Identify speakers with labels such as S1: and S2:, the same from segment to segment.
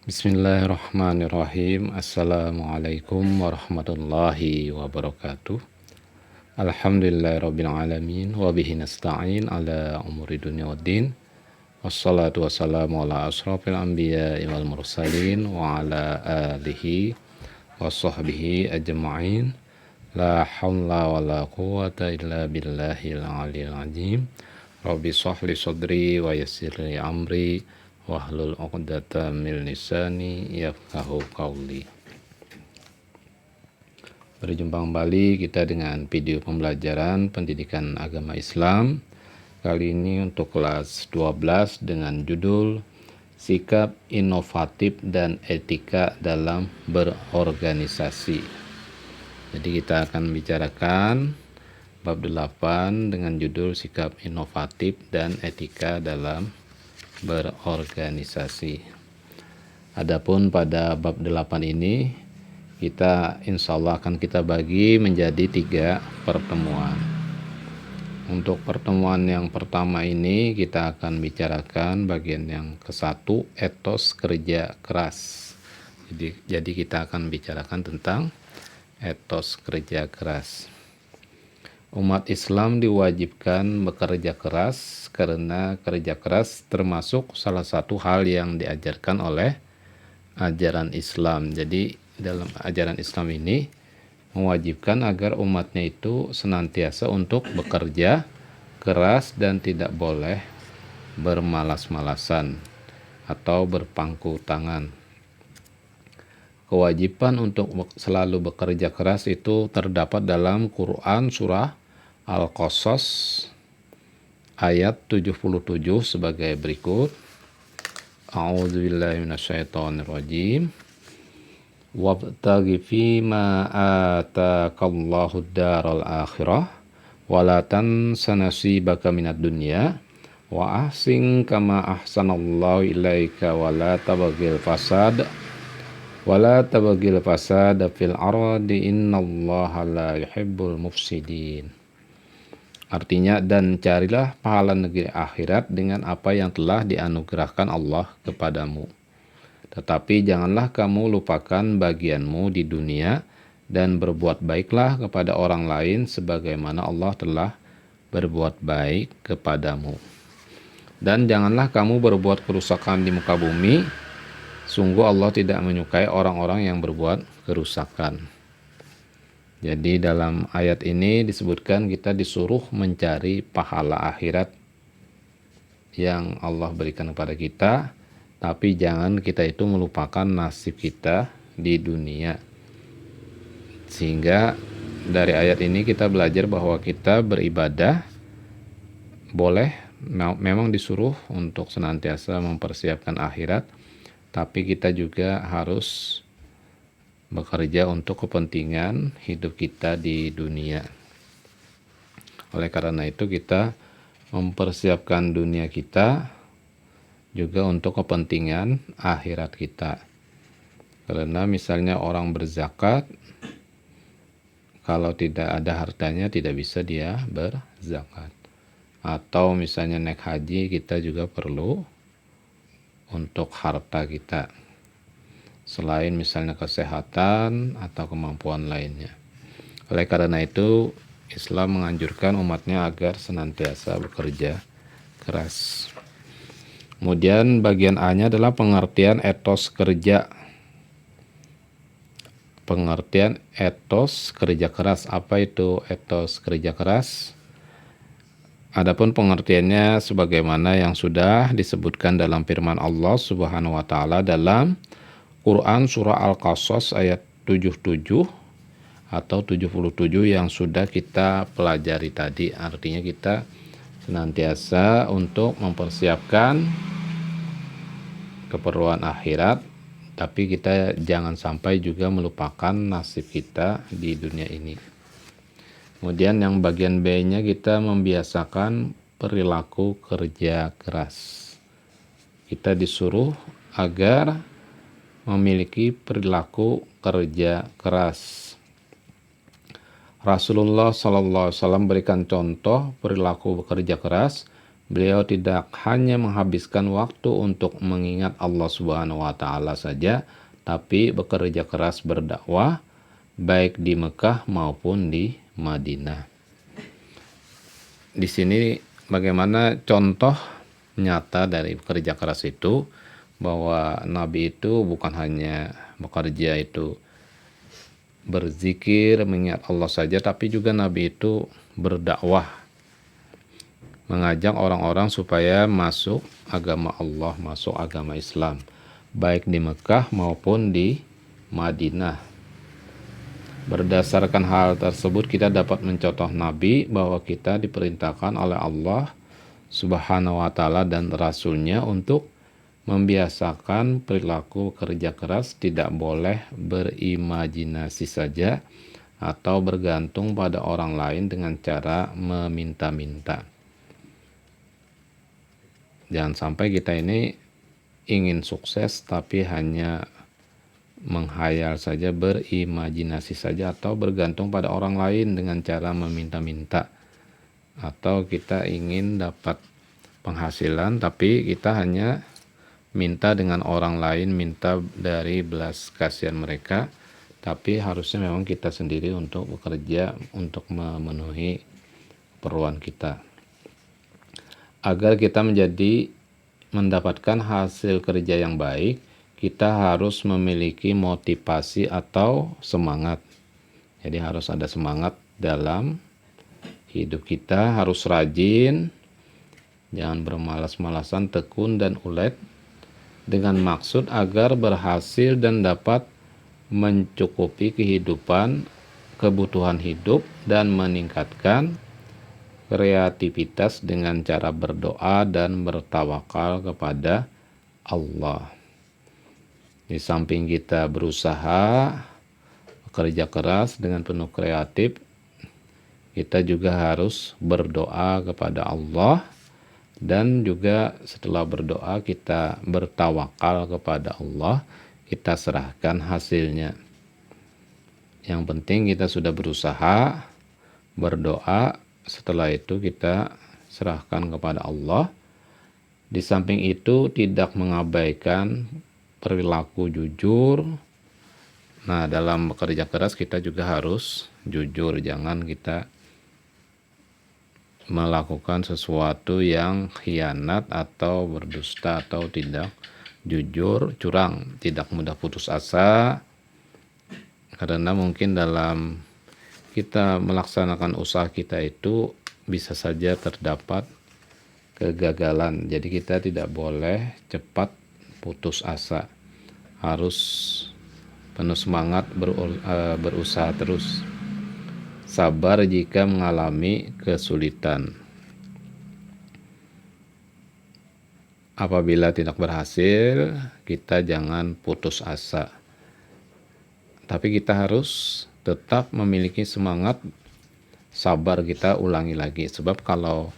S1: Bismillahirrahmanirrahim. Assalamualaikum warahmatullahi wabarakatuh. Alhamdulillahirabbil alamin wa bihi nasta'in ala umuri dunya waddin. Wassalatu wassalamu ala asrofil anbiya'i wal mursalin wa ala alihi wa sahbihi ajma'in. La hawla wa la quwata illa billahil aliyil azim. Rabbi shrahli sadri wa yassirli amri wahlul 'uqdatam min lisani yafqahu qawli. Berjumpa kembali kita dengan video pembelajaran pendidikan agama Islam. Kali ini untuk kelas 12 dengan judul Sikap Inovatif dan Etika dalam Berorganisasi. Jadi kita akan membicarakan bab 8 dengan judul Sikap Inovatif dan Etika dalam Berorganisasi. Adapun pada bab 8 ini kita insya Allah akan kita bagi menjadi 3 pertemuan. Untuk pertemuan yang pertama ini kita akan bicarakan bagian yang ke-1, etos kerja keras. Jadi kita akan bicarakan tentang etos kerja keras. Umat Islam diwajibkan bekerja keras karena kerja keras termasuk salah satu hal yang diajarkan oleh ajaran Islam. Jadi dalam ajaran Islam ini mewajibkan agar umatnya itu senantiasa untuk bekerja keras dan tidak boleh bermalas-malasan atau berpangku tangan. Kewajiban untuk selalu bekerja keras itu terdapat dalam Quran surah Al-Qasas ayat 77 sebagai berikut. A'udzubillahi minasyaitonirrajim. Wabtaghi fima ataqallahu ad-daral akhirah wa la tansa nasibaka minad dunya wa ahsin kama ahsanallahu ilaika wa la tabghil fasad fil ardi innallaha la yuhibbul mufsidin. Artinya, dan carilah pahala negeri akhirat dengan apa yang telah dianugerahkan Allah kepadamu. Tetapi janganlah kamu lupakan bagianmu di dunia dan berbuat baiklah kepada orang lain sebagaimana Allah telah berbuat baik kepadamu. Dan janganlah kamu berbuat kerusakan di muka bumi. Sungguh Allah tidak menyukai orang-orang yang berbuat kerusakan. Jadi dalam ayat ini disebutkan kita disuruh mencari pahala akhirat yang Allah berikan kepada kita, tapi jangan kita itu melupakan nasib kita di dunia. Sehingga dari ayat ini kita belajar bahwa kita beribadah boleh memang disuruh untuk senantiasa mempersiapkan akhirat, tapi kita juga harus bekerja untuk kepentingan hidup kita di dunia. Oleh karena itu kita mempersiapkan dunia kita juga untuk kepentingan akhirat kita. Karena misalnya orang berzakat, kalau tidak ada hartanya tidak bisa dia berzakat. Atau misalnya naik haji, kita juga perlu untuk harta kita, selain misalnya kesehatan atau kemampuan lainnya. Oleh karena itu Islam menganjurkan umatnya agar senantiasa bekerja keras. Kemudian bagian A-nya adalah pengertian etos kerja. Pengertian etos kerja keras. Apa itu etos kerja keras? Adapun pengertiannya sebagaimana yang sudah disebutkan dalam firman Allah Subhanahu wa taala dalam Quran surah Al-Qasas ayat 77 atau 77 yang sudah kita pelajari tadi. Artinya kita senantiasa untuk mempersiapkan keperluan akhirat, tapi kita jangan sampai juga melupakan nasib kita di dunia ini. Kemudian yang bagian B-nya kita membiasakan perilaku kerja keras. Kita disuruh agar memiliki perilaku kerja keras. Rasulullah SAW berikan contoh perilaku bekerja keras Beliau tidak hanya menghabiskan waktu untuk mengingat Allah Subhanahu wa taala saja, tapi bekerja keras berdakwah baik di Mekah maupun di Madinah. Di sini bagaimana contoh nyata dari bekerja keras itu, bahwa Nabi itu bukan hanya bekerja itu berzikir, mengingat Allah saja, tapi juga Nabi itu berdakwah, mengajak orang-orang supaya masuk agama Allah, masuk agama Islam, baik di Mekah maupun di Madinah. Berdasarkan hal tersebut kita dapat mencontoh Nabi bahwa kita diperintahkan oleh Allah Subhanahu wa taala dan Rasulnya untuk membiasakan perilaku kerja keras, tidak boleh berimajinasi saja atau bergantung pada orang lain dengan cara meminta-minta. Jangan sampai kita ini ingin sukses tapi hanya menghayal saja, berimajinasi saja, atau bergantung pada orang lain dengan cara meminta-minta. Atau kita ingin dapat penghasilan tapi kita hanya minta dengan orang lain, minta dari belas kasihan mereka, tapi harusnya memang kita sendiri untuk bekerja untuk memenuhi keperluan kita. Agar kita mendapatkan hasil kerja yang baik, kita harus memiliki motivasi atau semangat. Jadi harus ada semangat dalam hidup kita, harus rajin, jangan bermalas-malasan, tekun dan ulet, dengan maksud agar berhasil dan dapat mencukupi kehidupan, kebutuhan hidup, dan meningkatkan kreativitas dengan cara berdoa dan bertawakal kepada Allah. Di samping kita berusaha bekerja keras dengan penuh kreatif, kita juga harus berdoa kepada Allah, dan juga setelah berdoa kita bertawakal kepada Allah, kita serahkan hasilnya. Yang penting kita sudah berusaha, berdoa, setelah itu kita serahkan kepada Allah. Di samping itu tidak mengabaikan perilaku jujur. Nah, dalam bekerja keras kita juga harus jujur, jangan kita melakukan sesuatu yang khianat atau berdusta atau tidak jujur, curang, tidak mudah putus asa, karena mungkin dalam kita melaksanakan usaha kita itu bisa saja terdapat kegagalan. Jadi kita tidak boleh cepat putus asa, harus penuh semangat berusaha terus. Sabar jika mengalami kesulitan. Apabila tidak berhasil, kita jangan putus asa. Tapi kita harus tetap memiliki semangat, sabar, kita ulangi lagi. Sebab kalau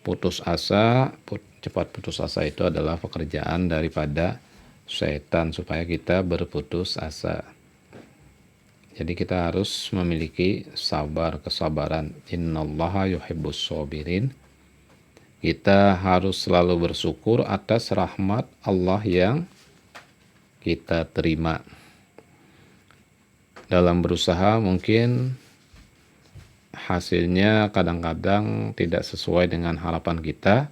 S1: putus asa, cepat putus asa itu adalah pekerjaan daripada setan supaya kita berputus asa. Jadi kita harus memiliki sabar, kesabaran. Innallaha yuhibbus shabirin. Kita harus selalu bersyukur atas rahmat Allah yang kita terima. Dalam berusaha mungkin hasilnya kadang-kadang tidak sesuai dengan harapan kita,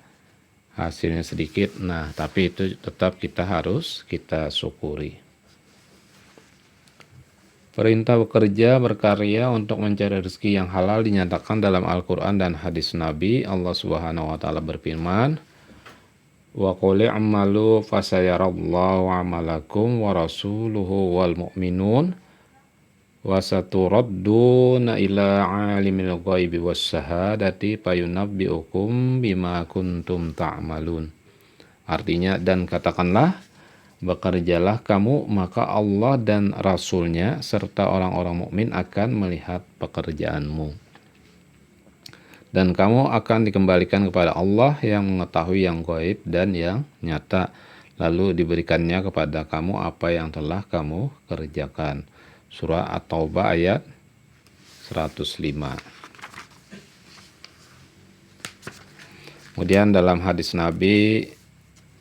S1: hasilnya sedikit. Nah, tapi itu tetap kita harus kita syukuri. Perintah bekerja, berkarya untuk mencari rezeki yang halal dinyatakan dalam Al-Quran dan hadis Nabi. Allah Subhanahu wa taala berfirman, "Wa qul i'malu fasayarallahu 'amalakum wa rasuluhu wal mu'minun wa saturadduna ila 'alimil ghaibi was syahadati fayunabbi'ukum bima kuntum ta'malun." Artinya, dan katakanlah, bekerjalah kamu, maka Allah dan Rasulnya serta orang-orang mukmin akan melihat pekerjaanmu. Dan kamu akan dikembalikan kepada Allah yang mengetahui yang gaib dan yang nyata. Lalu diberikannya kepada kamu apa yang telah kamu kerjakan. Surah At-Taubah ayat 105. Kemudian dalam hadis Nabi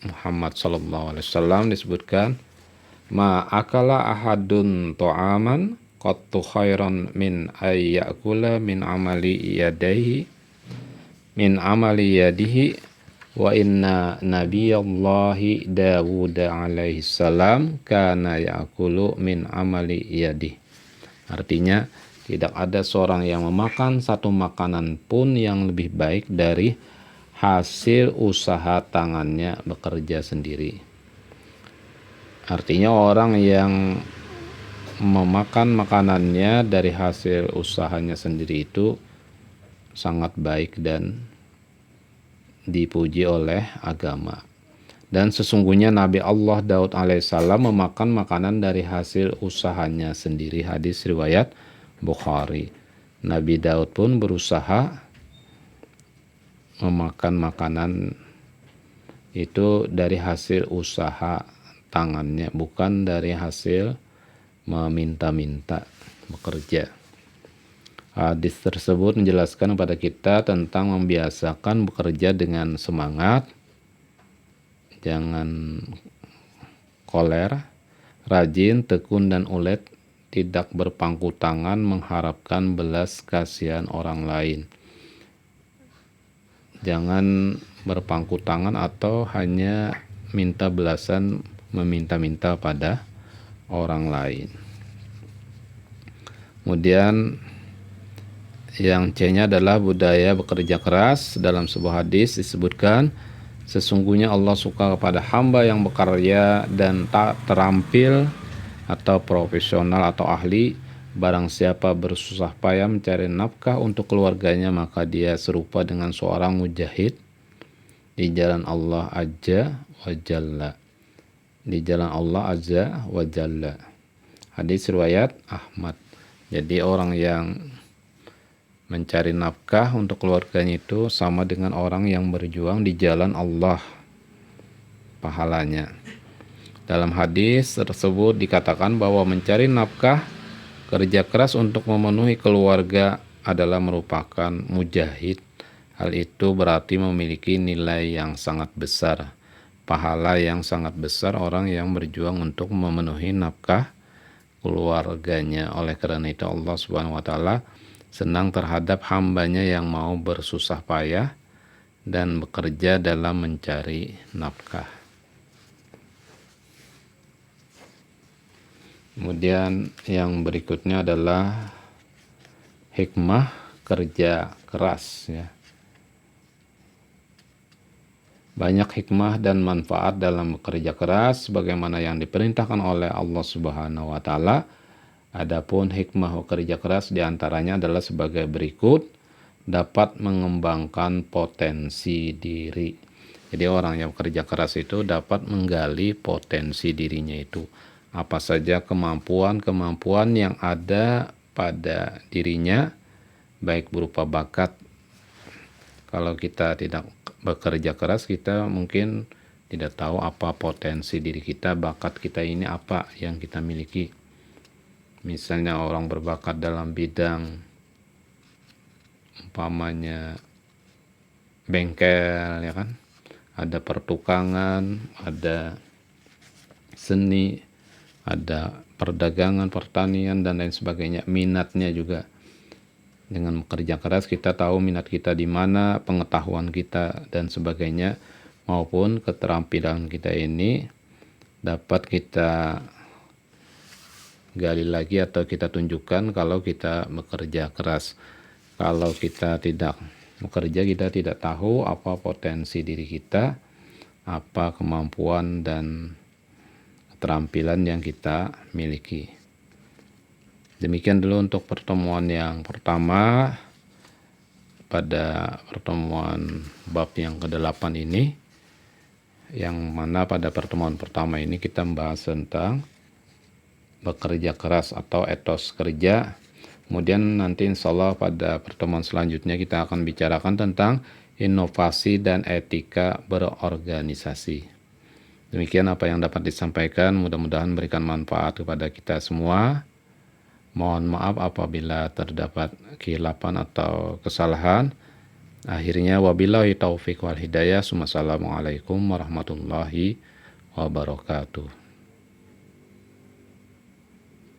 S1: Muhammad SAW disebutkan, ma akala ahadun to'aman qattu khairan min ayyakula min amali yadihi wa inna nabiyallahi Dawud alaihi salam kana ya'kulu min amali yadihi. Artinya, tidak ada seorang yang memakan satu makanan pun yang lebih baik dari hasil usaha tangannya bekerja sendiri. Artinya orang yang memakan makanannya dari hasil usahanya sendiri itu sangat baik dan dipuji oleh agama. Dan sesungguhnya Nabi Allah Daud alaihissalam memakan makanan dari hasil usahanya sendiri. Hadis riwayat Bukhari. Nabi Daud pun berusaha memakan makanan itu dari hasil usaha tangannya, bukan dari hasil meminta-minta bekerja. Hadis tersebut menjelaskan kepada kita tentang membiasakan bekerja dengan semangat, jangan koler, rajin, tekun dan ulet, tidak berpangku tangan mengharapkan belas kasihan orang lain. Jangan berpangku tangan atau hanya minta belasan, meminta-minta pada orang lain. Kemudian yang C-nya adalah budaya bekerja keras. Dalam sebuah hadis disebutkan, sesungguhnya Allah suka kepada hamba yang bekerja dan tak terampil atau profesional atau ahli. Barang siapa bersusah payah mencari nafkah untuk keluarganya, maka dia serupa dengan seorang mujahid di jalan Allah Azza wa Jalla. Di jalan Allah Azza wa Jalla. Hadis riwayat Ahmad. Jadi orang yang mencari nafkah untuk keluarganya itu sama dengan orang yang berjuang di jalan Allah pahalanya. Dalam hadis tersebut dikatakan bahwa mencari nafkah, kerja keras untuk memenuhi keluarga adalah merupakan mujahid. Hal itu berarti memiliki nilai yang sangat besar, pahala yang sangat besar orang yang berjuang untuk memenuhi nafkah keluarganya. Oleh karena itu Allah Subhanahu wa taala senang terhadap hambanya yang mau bersusah payah dan bekerja dalam mencari nafkah. Kemudian yang berikutnya adalah hikmah kerja keras, ya. Banyak hikmah dan manfaat dalam bekerja keras sebagaimana yang diperintahkan oleh Allah Subhanahu wa taala. Adapun hikmah bekerja keras diantaranya adalah sebagai berikut: dapat mengembangkan potensi diri. Jadi orang yang bekerja keras itu dapat menggali potensi dirinya itu. Apa saja kemampuan-kemampuan yang ada pada dirinya, baik berupa bakat. Kalau kita tidak bekerja keras, kita mungkin tidak tahu apa potensi diri kita, bakat kita ini apa yang kita miliki. Misalnya orang berbakat dalam bidang umpamanya bengkel, ya kan, ada pertukangan, ada seni, ada perdagangan, pertanian dan lain sebagainya. Minatnya juga, dengan bekerja keras kita tahu minat kita di mana, pengetahuan kita dan sebagainya, maupun keterampilan kita ini dapat kita gali lagi atau kita tunjukkan kalau kita bekerja keras. Kalau kita tidak bekerja, kita tidak tahu apa potensi diri kita, apa kemampuan dan keterampilan yang kita miliki. Demikian dulu untuk pertemuan yang pertama pada pertemuan bab yang ke-8 ini, yang mana pada pertemuan pertama ini kita membahas tentang bekerja keras atau etos kerja. Kemudian nanti insya Allah pada pertemuan selanjutnya kita akan bicarakan tentang inovasi dan etika berorganisasi. Demikian apa yang dapat disampaikan, mudah-mudahan memberikan manfaat kepada kita semua. Mohon maaf apabila terdapat kehilapan atau kesalahan. Akhirnya wabillahi taufik wal hidayah. Wassalamualaikum warahmatullahi wabarakatuh.